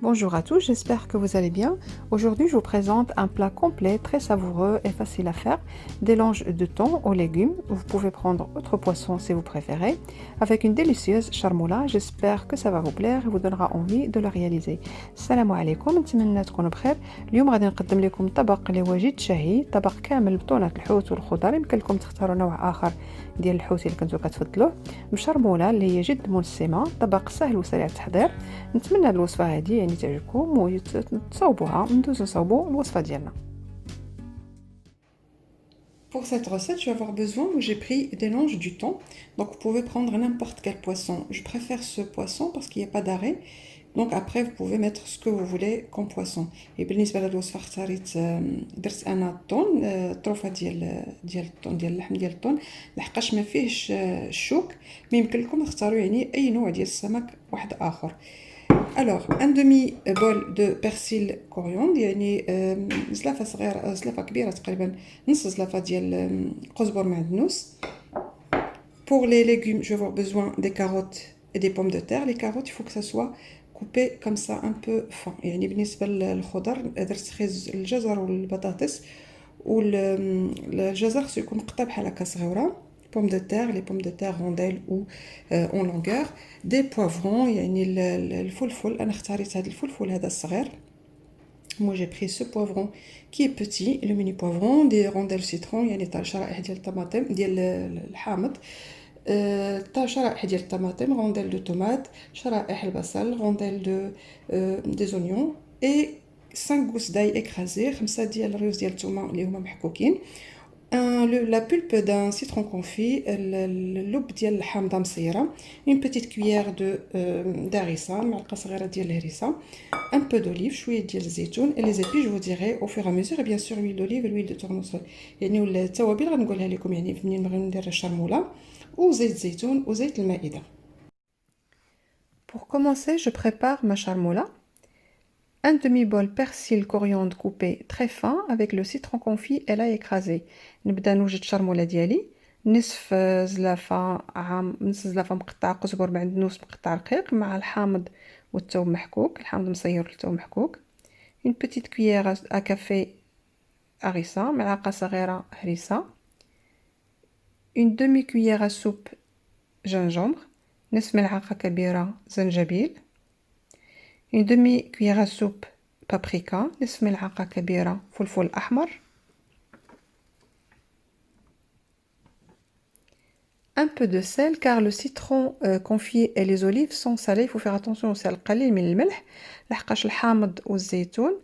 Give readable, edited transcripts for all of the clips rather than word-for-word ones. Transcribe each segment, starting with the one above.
Bonjour à tous, j'espère que vous allez bien. Aujourd'hui, je vous présente un plat complet, très savoureux et facile à faire, des langes de thon aux légumes. Vous pouvez prendre autre poisson si vous préférez, avec une délicieuse charmoula. J'espère que ça va vous plaire et vous donnera envie de le réaliser. Salam alaikum, نتمنى تكونوا بخير. اليوم غادي نقدم لكم طبق اللي هو جد شهي، طبق كامل بطونة الحوت والخضر. يمكن لكم تختاروا نوع آخر ديال الحوت اللي كنتو كتفضلوه، بشرموله اللي هي جد منسمة. طبق سهل وسريع التحضير. نتمنى هاد الوصفة هادي تعجبكم وتصاوبوها ندوزو نصاوبو الوصفة ديالنا. Pour cette recette, je vais avoir besoin, j'ai pris des langes du thon. Donc vous pouvez prendre n'importe quel poisson. Je préfère ce poisson parce qu'il n'y a pas d'arrêt. Donc après, vous pouvez mettre ce que vous voulez comme poisson. Et بالنسبة لهاد الوصفة اختاريت درت انا الطون، طروفة ديال الطون، ديال اللحم ديال الطون، لحقاش ما فيهش الشوك. ما يمكن لكم تختاروا يعني اي نوع ديال السمك واحد اخر. Alors, un demi-bol de persil coriandre, يعني زلافة صغيرة، زلافة كبيرة تقريبا نص زلافة ديال قزبر معدنوس. Pour les légumes, je vais avoir besoin des carottes et des pommes de terre. Les carottes, il faut que ça soit coupé comme ça un peu fin. يعني بالنسبة للخضر درت الجزر والبطاطس، والجزر خصو يكون مقطع بحال هكا صغيورة. Pommes de terre, les pommes de terre rondelles ou en longueur. Des poivrons, يعني الفلفل، أنا اختاريت هذا الفلفل هذا الصغير. Moi j'ai pris ce poivron qui est petit, le mini poivron, des rondelles citron، يعني تاع شرائح ديال الطماطم ديال الحامض، تاع شرائح ديال الطماطم، rondelles de tomate، شرائح البصل، rondelles de des oignons et 5 gousses d'ail écrasées، 5 ديال الريوز ديال الثومه اللي هما محكوكين. La pulpe d'un citron confit, اللب ديال الحامضة مصيرة، une petite cuillère d'harissa، معلقة صغيرة ديال الهريسة، un peu d'olive، شوية ديال الزيتون، et les épices je vous dirai au fur et à mesure، et bien sûr l'huile d'olive et l'huile de tournesol. يعني التوابل غنقولها لكم يعني منين بغينا ندير الشرمولة، وزيت الزيتون وزيت المائدة. Pour commencer, je prépare ma charmoula. Un demi-bol persil coriandre coupé très fin avec le citron confit et l'ail écrasé. نبدا نوجد الشرموله ديالي، نصف زلافه نص زلافه مقطع قزبر معدنوس مقطع رقيق مع الحامض والثوم محكوك، الحامض مصير والثوم محكوك. une petite cuillère à café harissa، ملعقه صغيره هريسه. une demi cuillère à soupe gingembre، نصف ملعقه كبيره زنجبيل. une demi cuillère à soupe paprika، نصف ملعقة كبيرة فلفل أحمر. un peu de sel car le citron confit et les olives sont salés. Il faut faire attention au sel. قليل من الملح لحقاش الحامض والزيتون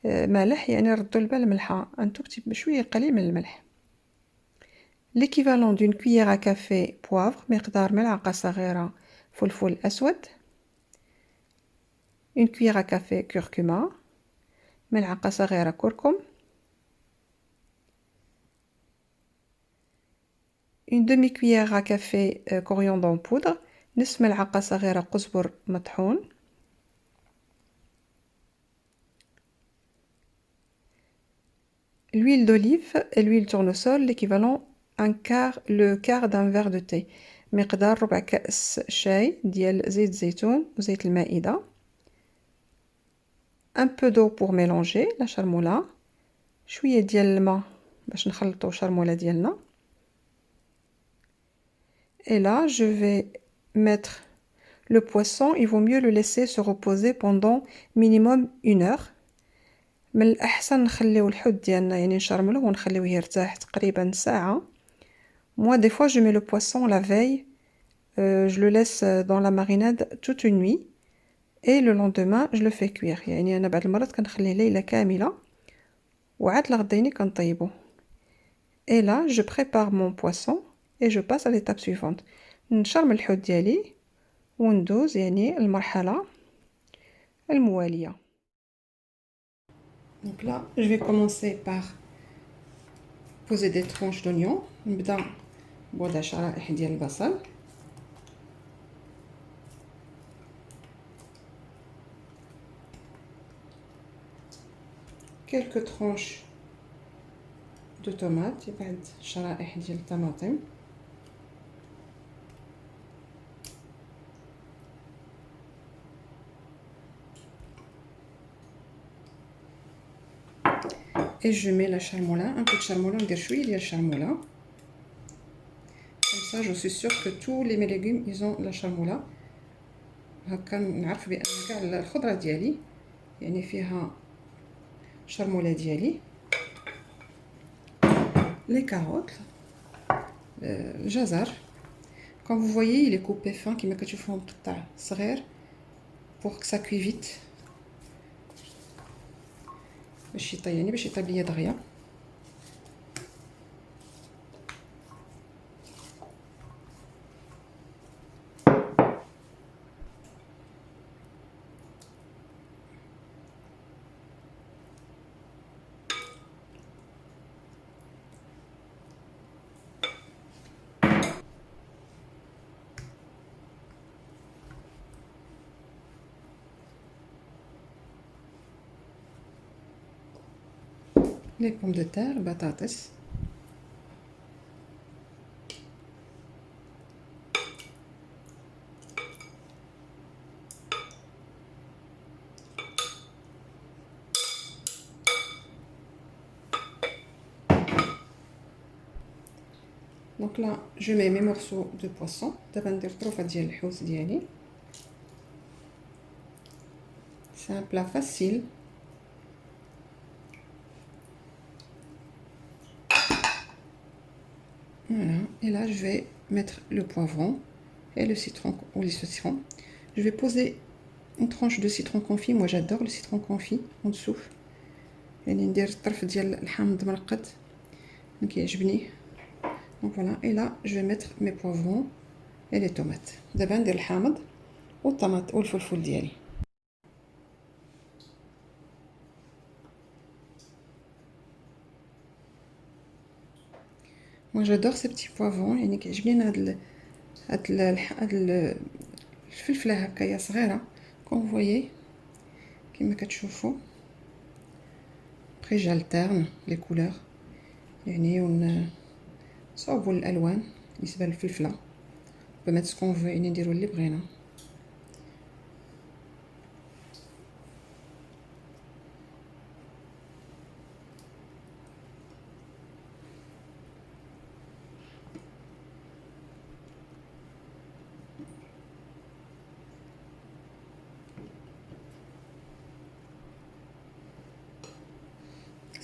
مالح، يعني ردوا البال الملحة، un tout petit بشوية قليل من الملح. l'équivalent d'une cuillère à café poivre، مقدار ملعقة صغيرة فلفل أسود. une cuillère à café curcuma، ملعقة صغيرة كركم. une demi-cuillère à café coriandre en poudre، نصف ملعقة صغيرة قزبر مطحون. l'huile d'olive et l'huile tournesol l'équivalent le quart d'un verre de thé، مقدار ربع كأس شاي ديال زيت زيتون وزيت المائدة. un peu d'eau pour mélanger la charmoula، شوية ديال الماء باش نخلطو الشرمولة ديالنا. et là je vais mettre le poisson. Il vaut mieux le laisser se reposer pendant minimum 1 heure. من الأحسن نخليو الحوت ديالنا يعني نشرملوه ونخليوه يرتاح تقريبا ساعة. Moi des fois je mets le poisson la veille، je le laisse dans la marinade toute une nuit et le lendemain je le fais cuire. يعني أنا بعض المرات كنخليه ليلة كاملة وعاد لغديني كنطيبو. et là je prépare mon poisson et je passe à l'étape suivante. نشرمل الحوت ديالي وندوز يعني المرحلة الموالية. Donc là, je vais commencer par poser des tranches d'oignon. نبدا بوضع شرائح ديال البصل. quelques tranches de tomates، بعد شرائح ديال الطماطم. et je mets la charmoula, un peu de charmoula, on dirait شوية ديال charmoula. Comme ça, je suis sûre que tous les mes légumes, ils ont la charmoula. هكا نعرف بأن كاع الخضرة ديالي يعني فيها شرموله ديالي. Les carottes, الجزر. Comme vous voyez, il est coupé fin كما كتشوفوا مقطع صغير pour que ça cuit vite. باش يطيب ليا دغيا. Les pommes de terre, batatas. Donc là, je mets mes morceaux de poisson. دابا ندير طروفه ديال الحوت ديالي. C'est un plat facile. Voilà, et là je vais mettre le poivron et le citron ou les citron. Je vais poser une tranche de citron confit. Moi j'adore le citron confit en dessous. يعني ندير الطرف ديال الحامض مرقد كيعجبني. Donc voilà, et là je vais mettre mes poivrons et les tomates. دابا ندير الحامض والطماط والفلفل ديالي. Moi j'adore ces petits poivrons يعني كيعجبني هاد الفلفله هكايا صغيره كون فويي كما كتشوفوا. Après j'alterne les couleurs يعني نصاوبوا الالوان بالنسبه للفلفله. بمات سكون فو يعني نديروا اللي بغينا.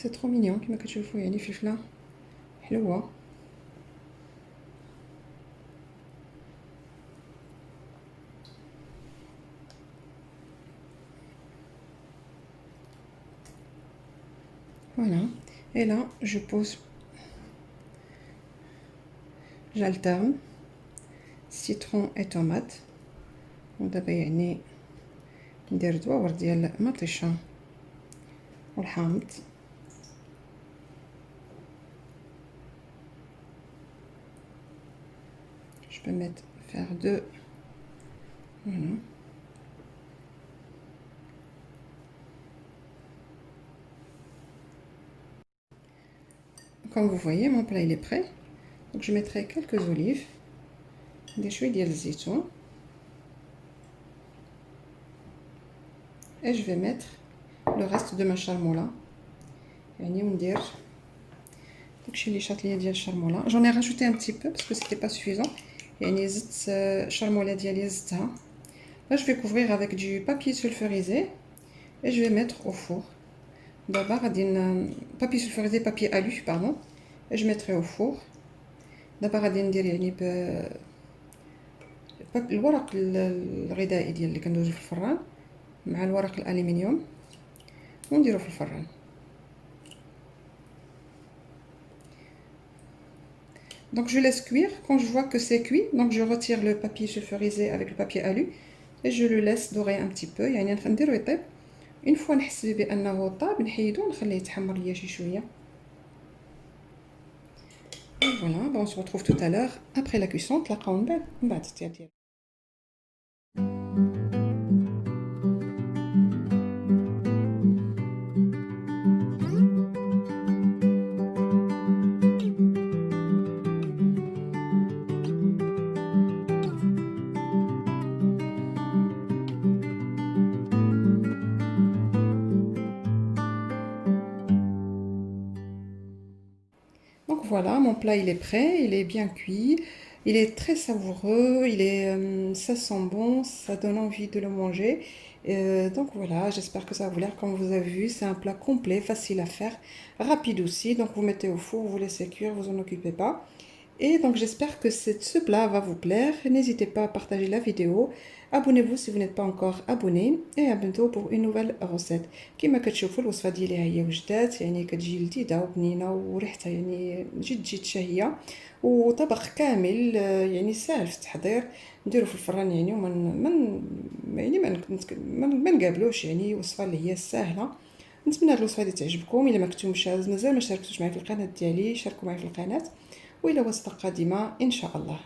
C'est trop mignon كما كتشوفوا يعني فلفله حلوه. Voilà, et là je pose, j'alterne citron et tomate. ودابا يعني ندير دواور ديال المطيشه والحامض. Je peux mettre faire deux. Voilà. Comme vous voyez, mon plat il est prêt. Donc je mettrai quelques olives, des chouilles de zeytoun. Et je vais mettre le reste de ma charmoula. يعني وندير داكشي اللي شاط ليا ديال الشرموله. J'en ai rajouté un petit peu parce que c'était pas suffisant. يعني زدت الشرموله ديالي زدتها. Là je vais couvrir avec du papier sulfurisé et je vais mettre au four. D'abord papier sulfurisé, papier alu pardon, et je mettrai au four. دابا غادي ندير يعني الورق الغذائي ديال اللي كندوزو في الفران مع الورق الالومنيوم ونديرو في الفران. Donc je laisse cuire. Quand je vois que c'est cuit, donc je retire le papier sulfurisé avec le papier alu et je le laisse dorer un petit peu. يعني نديرو يطيب. Une fois نحس بانه طاب نحيدو ونخليه يتحمر ليا شي شويه. Et voilà, on se retrouve tout à l'heure après la cuisson. تلاقاو من بعد التيار ديالو. voilà, mon plat il est prêt, il est bien cuit, il est très savoureux, ça sent bon, ça donne envie de le manger. Donc voilà, j'espère que ça va vous plaire. Comme vous avez vu, c'est un plat complet, facile à faire, rapide aussi. Donc vous mettez au four, vous laissez cuire, vous en occupez pas. Et donc j'espère que ce plat va vous plaire. N'hésitez pas à partager la vidéo. Abonnez-vous si vous n'êtes pas encore abonné. Et à bientôt pour une nouvelle recette. كما كتشوفوا الوصفة ديالي هي وجدات، يعني كتجي لذيذة وبنينة وريحتها يعني جد شهية، وطبق كامل يعني سهل في التحضير. نديرو في الفران يعني ومن من يعني ما نقابلوش، يعني وصفة اللي هي سهلة. نتمنى هاد الوصفة دي تعجبكم. الا ما كنتوش مازال ما شاركتوش معايا في القناة ديالي، شاركوا معايا في القناة، وإلى وصفة قادمة إن شاء الله.